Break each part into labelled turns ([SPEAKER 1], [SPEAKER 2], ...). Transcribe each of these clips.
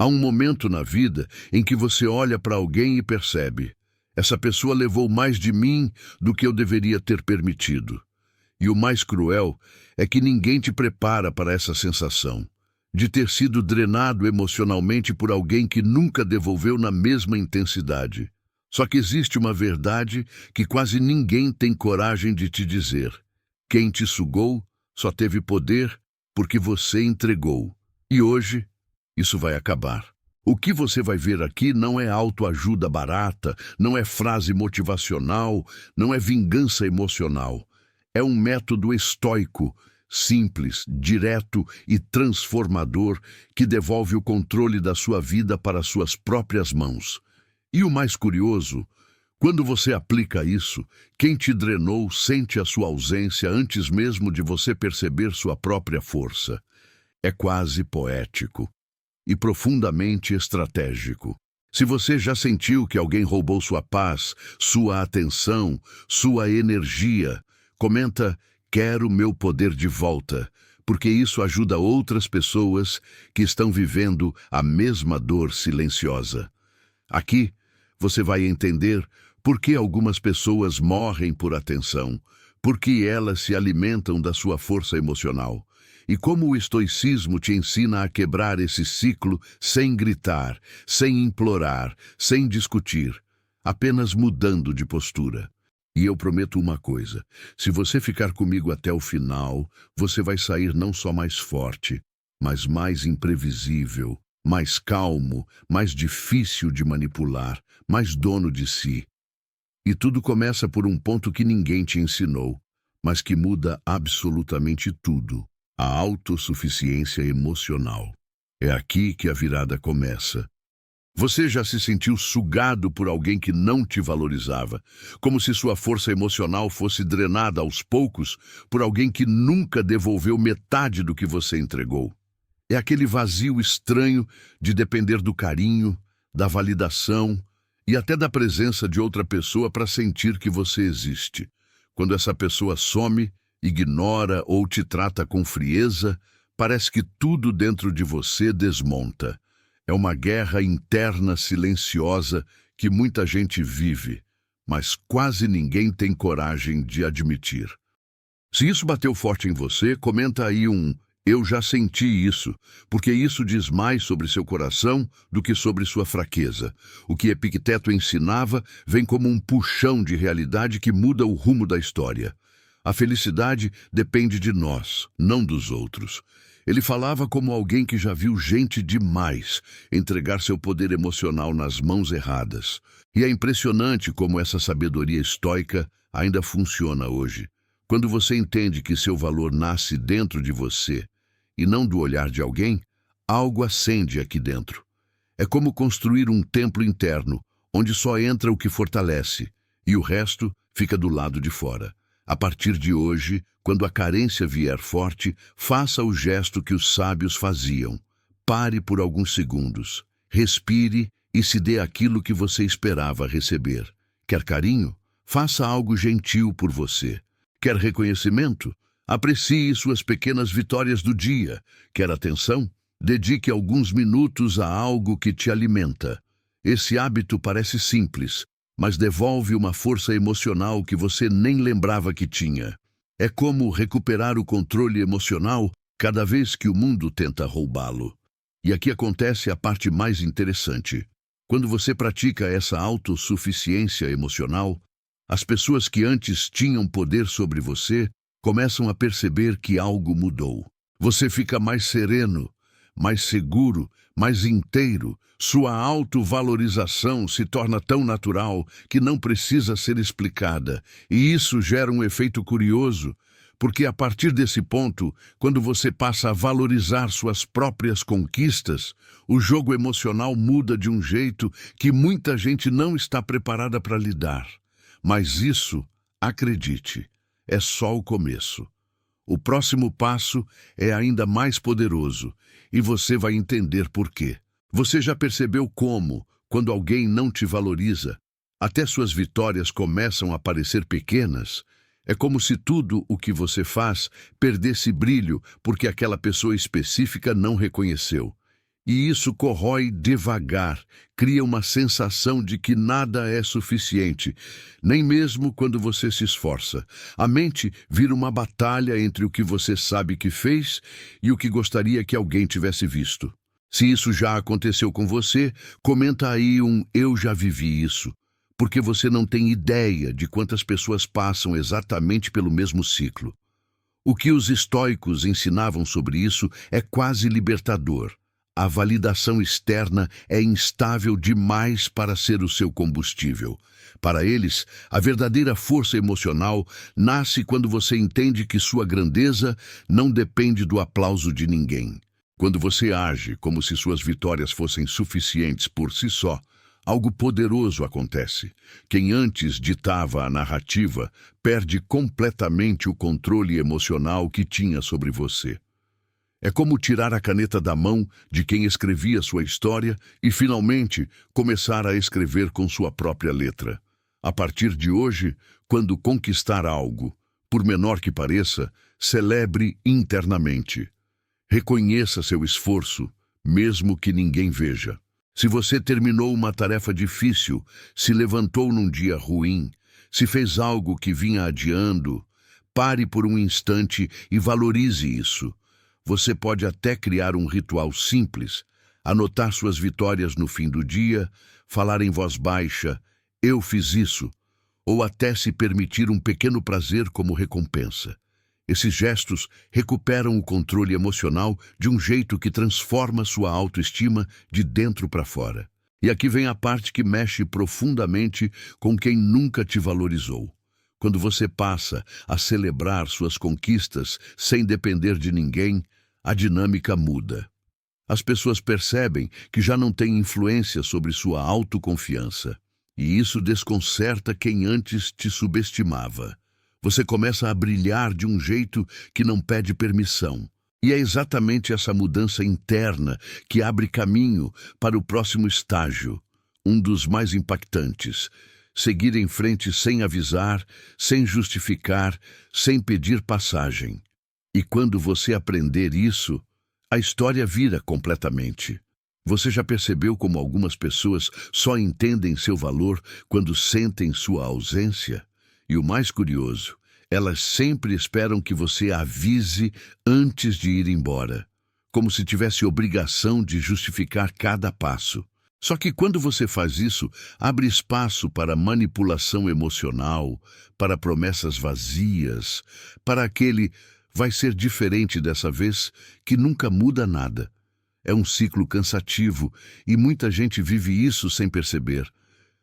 [SPEAKER 1] Há um momento na vida em que você olha para alguém e percebe: essa pessoa levou mais de mim do que eu deveria ter permitido. E o mais cruel é que ninguém te prepara para essa sensação de ter sido drenado emocionalmente por alguém que nunca devolveu na mesma intensidade. Só que existe uma verdade que quase ninguém tem coragem de te dizer: quem te sugou só teve poder porque você entregou. E hoje, isso vai acabar. O que você vai ver aqui não é autoajuda barata, não é frase motivacional, não é vingança emocional. É um método estoico, simples, direto e transformador que devolve o controle da sua vida para suas próprias mãos. E o mais curioso, quando você aplica isso, quem te drenou sente a sua ausência antes mesmo de você perceber sua própria força. É quase poético e profundamente estratégico. Se você já sentiu que alguém roubou sua paz, sua atenção, sua energia, comenta: quero meu poder de volta, porque isso ajuda outras pessoas que estão vivendo a mesma dor silenciosa. Aqui, você vai entender por que algumas pessoas morrem por atenção, por que elas se alimentam da sua força emocional, e como o estoicismo te ensina a quebrar esse ciclo sem gritar, sem implorar, sem discutir, apenas mudando de postura. E eu prometo uma coisa: se você ficar comigo até o final, você vai sair não só mais forte, mas mais imprevisível, mais calmo, mais difícil de manipular, mais dono de si. E tudo começa por um ponto que ninguém te ensinou, mas que muda absolutamente tudo: a autossuficiência emocional. É aqui que a virada começa. Você já se sentiu sugado por alguém que não te valorizava, como se sua força emocional fosse drenada aos poucos por alguém que nunca devolveu metade do que você entregou? É aquele vazio estranho de depender do carinho, da validação e até da presença de outra pessoa para sentir que você existe. Quando essa pessoa some, ignora ou te trata com frieza, parece que tudo dentro de você desmonta. É uma guerra interna silenciosa que muita gente vive, mas quase ninguém tem coragem de admitir. Se isso bateu forte em você, comenta aí um "eu já senti isso", porque isso diz mais sobre seu coração do que sobre sua fraqueza. O que Epicteto ensinava vem como um puxão de realidade que muda o rumo da história. A felicidade depende de nós, não dos outros. Ele falava como alguém que já viu gente demais entregar seu poder emocional nas mãos erradas. E é impressionante como essa sabedoria estoica ainda funciona hoje. Quando você entende que seu valor nasce dentro de você e não do olhar de alguém, algo acende aqui dentro. É como construir um templo interno, onde só entra o que fortalece, e o resto fica do lado de fora. A partir de hoje, quando a carência vier forte, faça o gesto que os sábios faziam. Pare por alguns segundos, respire e se dê aquilo que você esperava receber. Quer carinho? Faça algo gentil por você. Quer reconhecimento? Aprecie suas pequenas vitórias do dia. Quer atenção? Dedique alguns minutos a algo que te alimenta. Esse hábito parece simples, mas devolve uma força emocional que você nem lembrava que tinha. É como recuperar o controle emocional cada vez que o mundo tenta roubá-lo. E aqui acontece a parte mais interessante. Quando você pratica essa autossuficiência emocional, as pessoas que antes tinham poder sobre você começam a perceber que algo mudou. Você fica mais sereno, mais seguro, mais inteiro. Sua autovalorização se torna tão natural que não precisa ser explicada. E isso gera um efeito curioso, porque a partir desse ponto, quando você passa a valorizar suas próprias conquistas, o jogo emocional muda de um jeito que muita gente não está preparada para lidar. Mas isso, acredite, é só o começo. O próximo passo é ainda mais poderoso, e você vai entender por quê. Você já percebeu como, quando alguém não te valoriza, até suas vitórias começam a parecer pequenas? É como se tudo o que você faz perdesse brilho porque aquela pessoa específica não reconheceu. E isso corrói devagar, cria uma sensação de que nada é suficiente, nem mesmo quando você se esforça. A mente vira uma batalha entre o que você sabe que fez e o que gostaria que alguém tivesse visto. Se isso já aconteceu com você, comenta aí um "eu já vivi isso", porque você não tem ideia de quantas pessoas passam exatamente pelo mesmo ciclo. O que os estoicos ensinavam sobre isso é quase libertador. A validação externa é instável demais para ser o seu combustível. Para eles, a verdadeira força emocional nasce quando você entende que sua grandeza não depende do aplauso de ninguém. Quando você age como se suas vitórias fossem suficientes por si só, algo poderoso acontece. Quem antes ditava a narrativa perde completamente o controle emocional que tinha sobre você. É como tirar a caneta da mão de quem escrevia sua história e, finalmente, começar a escrever com sua própria letra. A partir de hoje, quando conquistar algo, por menor que pareça, celebre internamente. Reconheça seu esforço, mesmo que ninguém veja. Se você terminou uma tarefa difícil, se levantou num dia ruim, se fez algo que vinha adiando, pare por um instante e valorize isso. Você pode até criar um ritual simples, anotar suas vitórias no fim do dia, falar em voz baixa, "eu fiz isso", ou até se permitir um pequeno prazer como recompensa. Esses gestos recuperam o controle emocional de um jeito que transforma sua autoestima de dentro para fora. E aqui vem a parte que mexe profundamente com quem nunca te valorizou. Quando você passa a celebrar suas conquistas sem depender de ninguém, a dinâmica muda. As pessoas percebem que já não têm influência sobre sua autoconfiança. E isso desconcerta quem antes te subestimava. Você começa a brilhar de um jeito que não pede permissão. E é exatamente essa mudança interna que abre caminho para o próximo estágio, um dos mais impactantes. Seguir em frente sem avisar, sem justificar, sem pedir passagem. E quando você aprender isso, a história vira completamente. Você já percebeu como algumas pessoas só entendem seu valor quando sentem sua ausência? E o mais curioso, elas sempre esperam que você avise antes de ir embora, como se tivesse obrigação de justificar cada passo. Só que quando você faz isso, abre espaço para manipulação emocional, para promessas vazias, para aquele "vai ser diferente dessa vez", que nunca muda nada. É um ciclo cansativo e muita gente vive isso sem perceber.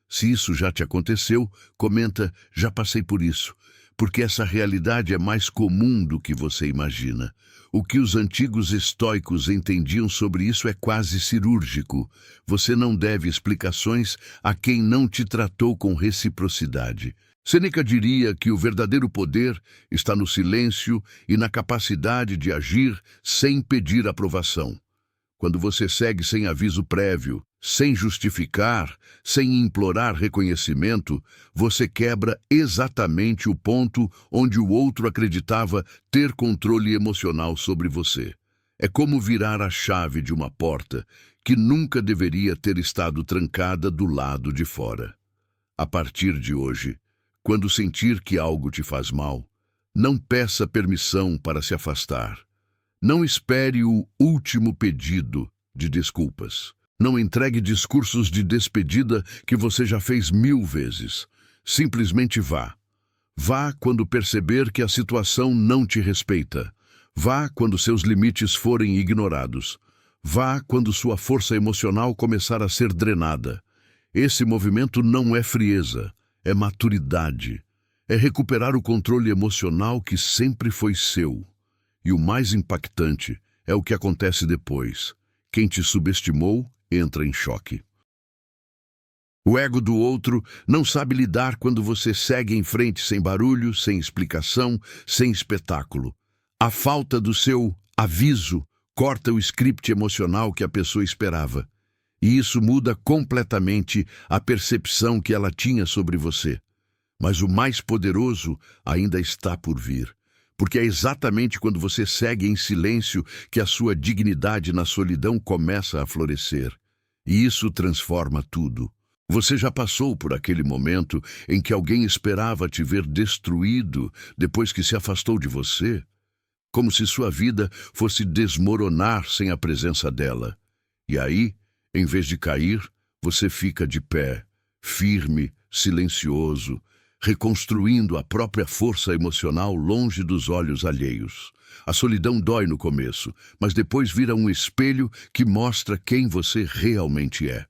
[SPEAKER 1] Se isso já te aconteceu, comenta "já passei por isso", porque essa realidade é mais comum do que você imagina. O que os antigos estoicos entendiam sobre isso é quase cirúrgico. Você não deve explicações a quem não te tratou com reciprocidade. Sêneca diria que o verdadeiro poder está no silêncio e na capacidade de agir sem pedir aprovação. Quando você segue sem aviso prévio, sem justificar, sem implorar reconhecimento, você quebra exatamente o ponto onde o outro acreditava ter controle emocional sobre você. É como virar a chave de uma porta que nunca deveria ter estado trancada do lado de fora. A partir de hoje, quando sentir que algo te faz mal, não peça permissão para se afastar. Não espere o último pedido de desculpas. Não entregue discursos de despedida que você já fez 1000 vezes. Simplesmente vá. Vá quando perceber que a situação não te respeita. Vá quando seus limites forem ignorados. Vá quando sua força emocional começar a ser drenada. Esse movimento não é frieza, é maturidade. É recuperar o controle emocional que sempre foi seu. E o mais impactante é o que acontece depois. Quem te subestimou entra em choque. O ego do outro não sabe lidar quando você segue em frente sem barulho, sem explicação, sem espetáculo. A falta do seu aviso corta o script emocional que a pessoa esperava. E isso muda completamente a percepção que ela tinha sobre você. Mas o mais poderoso ainda está por vir. porque é exatamente quando você segue em silêncio que a sua dignidade na solidão começa a florescer. E isso transforma tudo. Você já passou por aquele momento em que alguém esperava te ver destruído depois que se afastou de você? Como se sua vida fosse desmoronar sem a presença dela. E aí, em vez de cair, você fica de pé, firme, silencioso, reconstruindo a própria força emocional longe dos olhos alheios. A solidão dói no começo, mas depois vira um espelho que mostra quem você realmente é.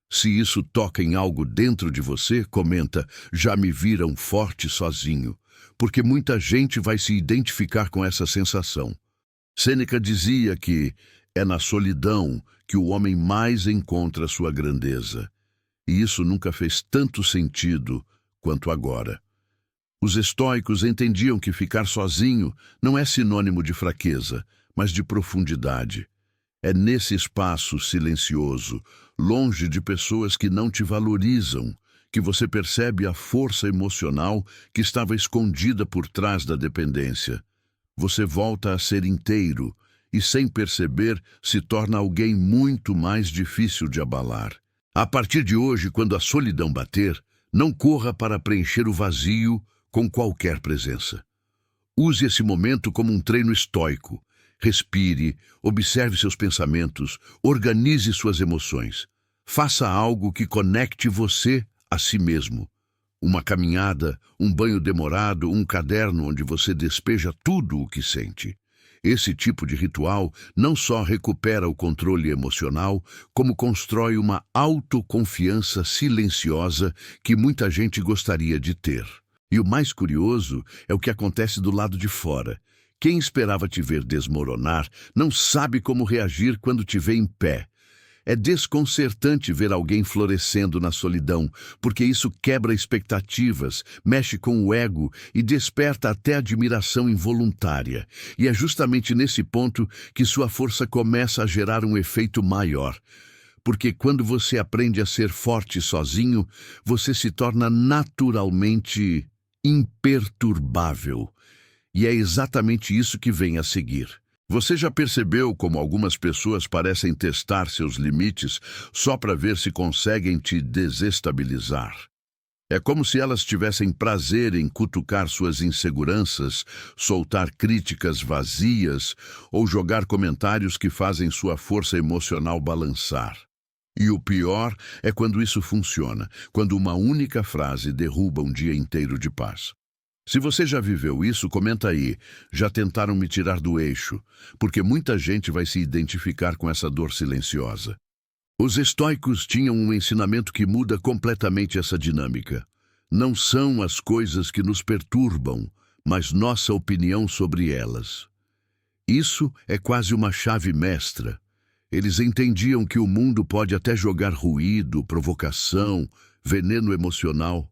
[SPEAKER 1] Se isso toca em algo dentro de você, comenta, já me viram forte sozinho, porque muita gente vai se identificar com essa sensação. Sêneca dizia que é na solidão que o homem mais encontra sua grandeza. E isso nunca fez tanto sentido quanto agora. Os estoicos entendiam que ficar sozinho não é sinônimo de fraqueza, mas de profundidade. É nesse espaço silencioso, longe de pessoas que não te valorizam, que você percebe a força emocional que estava escondida por trás da dependência. Você volta a ser inteiro e, sem perceber, se torna alguém muito mais difícil de abalar. A partir de hoje, quando a solidão bater, não corra para preencher o vazio com qualquer presença. Use esse momento como um treino estoico. Respire, observe seus pensamentos, organize suas emoções. Faça algo que conecte você a si mesmo. Uma caminhada, um banho demorado, um caderno onde você despeja tudo o que sente. Esse tipo de ritual não só recupera o controle emocional, como constrói uma autoconfiança silenciosa que muita gente gostaria de ter. E o mais curioso é o que acontece do lado de fora. Quem esperava te ver desmoronar não sabe como reagir quando te vê em pé. É desconcertante ver alguém florescendo na solidão, porque isso quebra expectativas, mexe com o ego e desperta até admiração involuntária. E é justamente nesse ponto que sua força começa a gerar um efeito maior. Porque quando você aprende a ser forte sozinho, você se torna naturalmente imperturbável. E é exatamente isso que vem a seguir. Você já percebeu como algumas pessoas parecem testar seus limites só para ver se conseguem te desestabilizar? É como se elas tivessem prazer em cutucar suas inseguranças, soltar críticas vazias ou jogar comentários que fazem sua força emocional balançar. E o pior é quando isso funciona, quando uma única frase derruba um dia inteiro de paz. Se você já viveu isso, comenta aí. Já tentaram me tirar do eixo, porque muita gente vai se identificar com essa dor silenciosa. Os estoicos tinham um ensinamento que muda completamente essa dinâmica. Não são as coisas que nos perturbam, mas nossa opinião sobre elas. Isso é quase uma chave mestra. Eles entendiam que o mundo pode até jogar ruído, provocação, veneno emocional,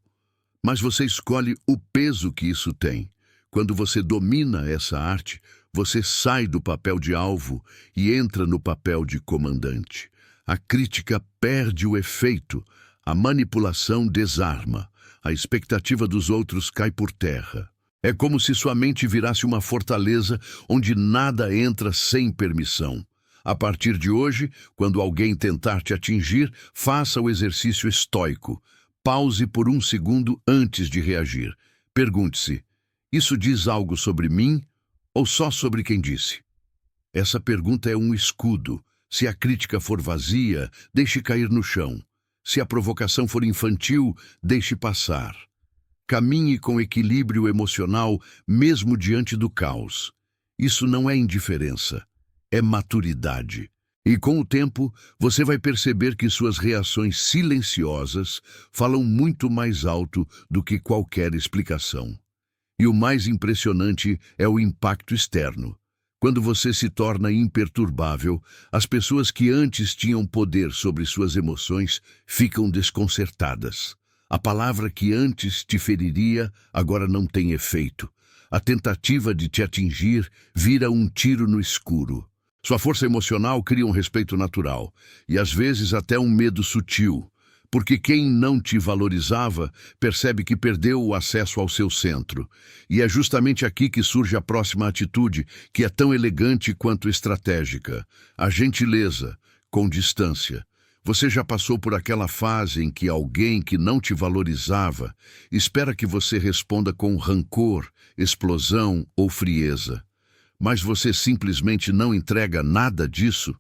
[SPEAKER 1] mas você escolhe o peso que isso tem. Quando você domina essa arte, você sai do papel de alvo e entra no papel de comandante. A crítica perde o efeito, a manipulação desarma, a expectativa dos outros cai por terra. É como se sua mente virasse uma fortaleza onde nada entra sem permissão. A partir de hoje, quando alguém tentar te atingir, faça o exercício estoico. Pause por um segundo antes de reagir. Pergunte-se, isso diz algo sobre mim ou só sobre quem disse? Essa pergunta é um escudo. Se a crítica for vazia, deixe cair no chão. Se a provocação for infantil, deixe passar. Caminhe com equilíbrio emocional mesmo diante do caos. Isso não é indiferença, é maturidade. E com o tempo, você vai perceber que suas reações silenciosas falam muito mais alto do que qualquer explicação. E o mais impressionante é o impacto externo. Quando você se torna imperturbável, as pessoas que antes tinham poder sobre suas emoções ficam desconcertadas. A palavra que antes te feriria agora não tem efeito. A tentativa de te atingir vira um tiro no escuro. Sua força emocional cria um respeito natural, e às vezes até um medo sutil. Porque quem não te valorizava percebe que perdeu o acesso ao seu centro. E é justamente aqui que surge a próxima atitude, que é tão elegante quanto estratégica: a gentileza, com distância. Você já passou por aquela fase em que alguém que não te valorizava espera que você responda com rancor, explosão ou frieza, mas você simplesmente não entrega nada disso?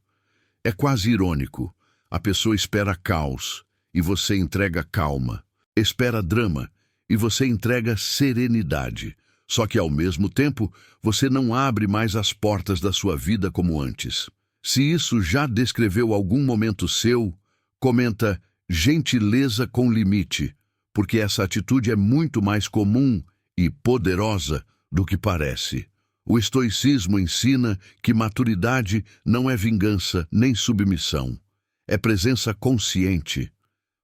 [SPEAKER 1] É quase irônico. A pessoa espera caos e você entrega calma. Espera drama e você entrega serenidade. Só que, ao mesmo tempo, você não abre mais as portas da sua vida como antes. Se isso já descreveu algum momento seu, comenta gentileza com limite, porque essa atitude é muito mais comum e poderosa do que parece. O estoicismo ensina que maturidade não é vingança nem submissão. É presença consciente.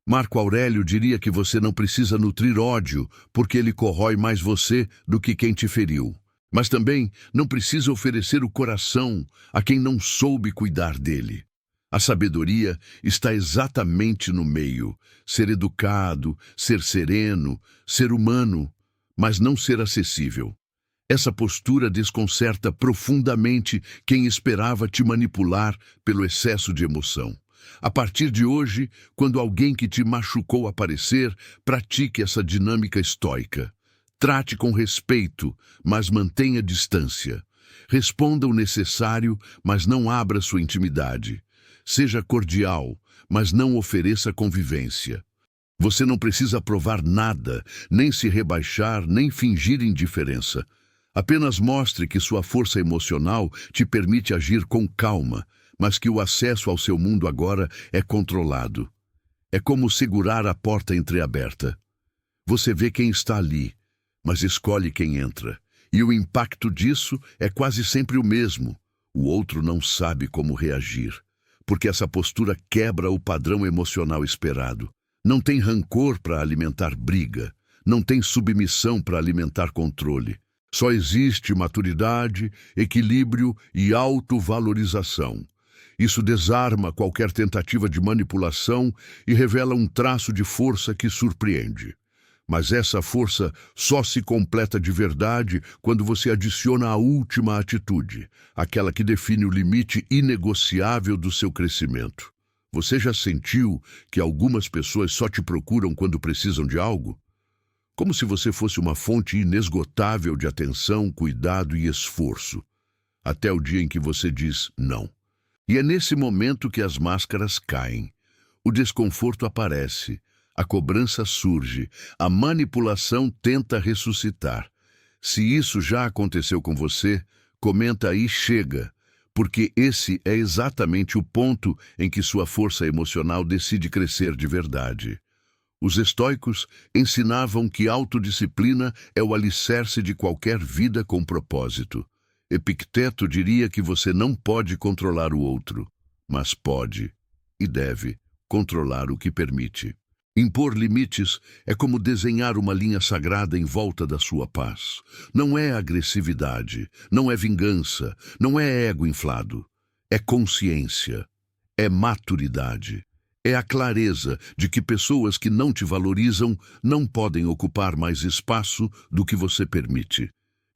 [SPEAKER 1] Marco Aurélio diria que você não precisa nutrir ódio, porque ele corrói mais você do que quem te feriu. Mas também não precisa oferecer o coração a quem não soube cuidar dele. A sabedoria está exatamente no meio. Ser educado, ser sereno, ser humano, mas não ser acessível. Essa postura desconcerta profundamente quem esperava te manipular pelo excesso de emoção. A partir de hoje, quando alguém que te machucou aparecer, pratique essa dinâmica estoica. Trate com respeito, mas mantenha distância. Responda o necessário, mas não abra sua intimidade. Seja cordial, mas não ofereça convivência. Você não precisa provar nada, nem se rebaixar, nem fingir indiferença. Apenas mostre que sua força emocional te permite agir com calma, mas que o acesso ao seu mundo agora é controlado. É como segurar a porta entreaberta. Você vê quem está ali, mas escolhe quem entra. E o impacto disso é quase sempre o mesmo. O outro não sabe como reagir, porque essa postura quebra o padrão emocional esperado. Não tem rancor para alimentar briga, não tem submissão para alimentar controle. Só existe maturidade, equilíbrio e autovalorização. Isso desarma qualquer tentativa de manipulação e revela um traço de força que surpreende. Mas essa força só se completa de verdade quando você adiciona a última atitude, aquela que define o limite inegociável do seu crescimento. Você já sentiu que algumas pessoas só te procuram quando precisam de algo? Como se você fosse uma fonte inesgotável de atenção, cuidado e esforço, até o dia em que você diz não. E é nesse momento que as máscaras caem. O desconforto aparece, a cobrança surge, a manipulação tenta ressuscitar. Se isso já aconteceu com você, comenta aí chega, porque esse é exatamente o ponto em que sua força emocional decide crescer de verdade. Os estoicos ensinavam que autodisciplina é o alicerce de qualquer vida com propósito. Epicteto diria que você não pode controlar o outro, mas pode e deve controlar o que permite. Impor limites é como desenhar uma linha sagrada em volta da sua paz. Não é agressividade, não é vingança, não é ego inflado. É consciência, é maturidade. É a clareza de que pessoas que não te valorizam não podem ocupar mais espaço do que você permite.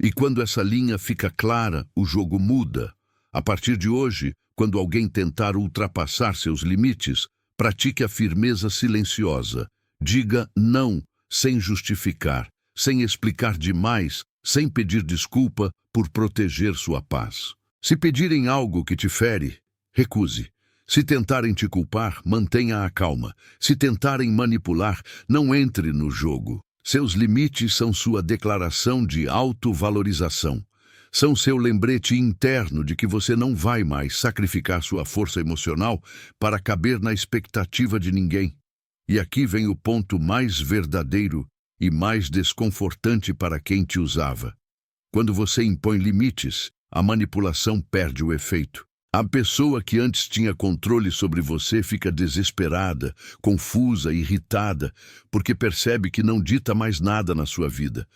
[SPEAKER 1] E quando essa linha fica clara, o jogo muda. A partir de hoje, quando alguém tentar ultrapassar seus limites, pratique a firmeza silenciosa. Diga não, sem justificar, sem explicar demais, sem pedir desculpa por proteger sua paz. Se pedirem algo que te fere, recuse. Se tentarem te culpar, mantenha a calma. Se tentarem manipular, não entre no jogo. Seus limites são sua declaração de autovalorização. São seu lembrete interno de que você não vai mais sacrificar sua força emocional para caber na expectativa de ninguém. E aqui vem o ponto mais verdadeiro e mais desconfortante para quem te usava. Quando você impõe limites, a manipulação perde o efeito. A pessoa que antes tinha controle sobre você fica desesperada, confusa, irritada, porque percebe que não dita mais nada na sua vida.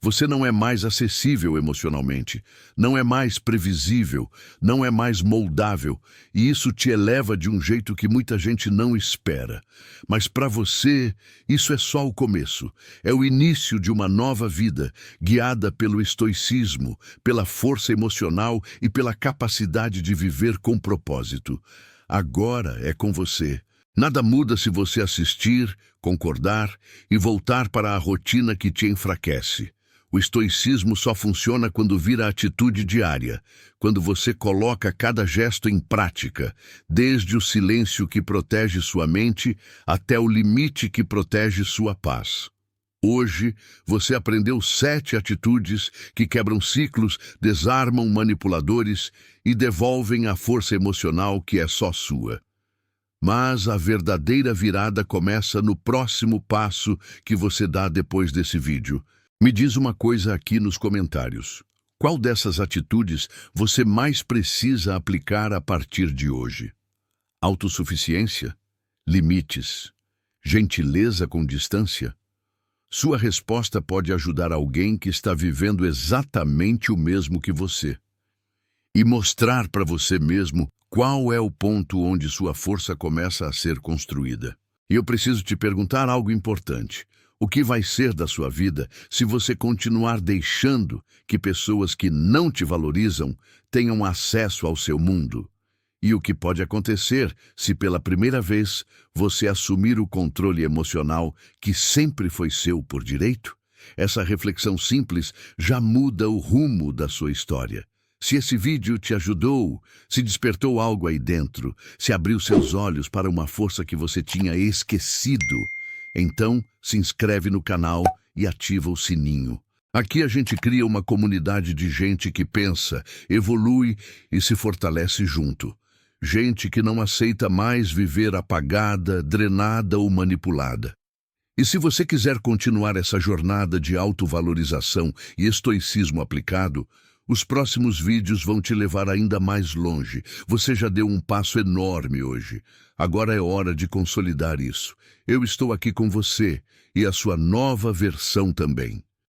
[SPEAKER 1] Você não é mais acessível emocionalmente, não é mais previsível, não é mais moldável, e isso te eleva de um jeito que muita gente não espera. Mas para você, isso é só o começo. É o início de uma nova vida, guiada pelo estoicismo, pela força emocional e pela capacidade de viver com propósito. Agora é com você. Nada muda se você assistir, concordar e voltar para a rotina que te enfraquece. O estoicismo só funciona quando vira atitude diária, quando você coloca cada gesto em prática, desde o silêncio que protege sua mente até o limite que protege sua paz. Hoje, você aprendeu 7 atitudes que quebram ciclos, desarmam manipuladores e devolvem a força emocional que é só sua. Mas a verdadeira virada começa no próximo passo que você dá depois desse vídeo. Me diz uma coisa aqui nos comentários. Qual dessas atitudes você mais precisa aplicar a partir de hoje? Autossuficiência? Limites? Gentileza com distância? Sua resposta pode ajudar alguém que está vivendo exatamente o mesmo que você. E mostrar para você mesmo qual é o ponto onde sua força começa a ser construída. E eu preciso te perguntar algo importante. O que vai ser da sua vida se você continuar deixando que pessoas que não te valorizam tenham acesso ao seu mundo? E o que pode acontecer se pela primeira vez você assumir o controle emocional que sempre foi seu por direito? Essa reflexão simples já muda o rumo da sua história. Se esse vídeo te ajudou, se despertou algo aí dentro, se abriu seus olhos para uma força que você tinha esquecido, então se inscreve no canal e ativa o sininho. Aqui a gente cria uma comunidade de gente que pensa, evolui e se fortalece junto. Gente que não aceita mais viver apagada, drenada ou manipulada. E se você quiser continuar essa jornada de autovalorização e estoicismo aplicado, os próximos vídeos vão te levar ainda mais longe. Você já deu um passo enorme hoje. Agora é hora de consolidar isso. Eu estou aqui com você e a sua nova versão também.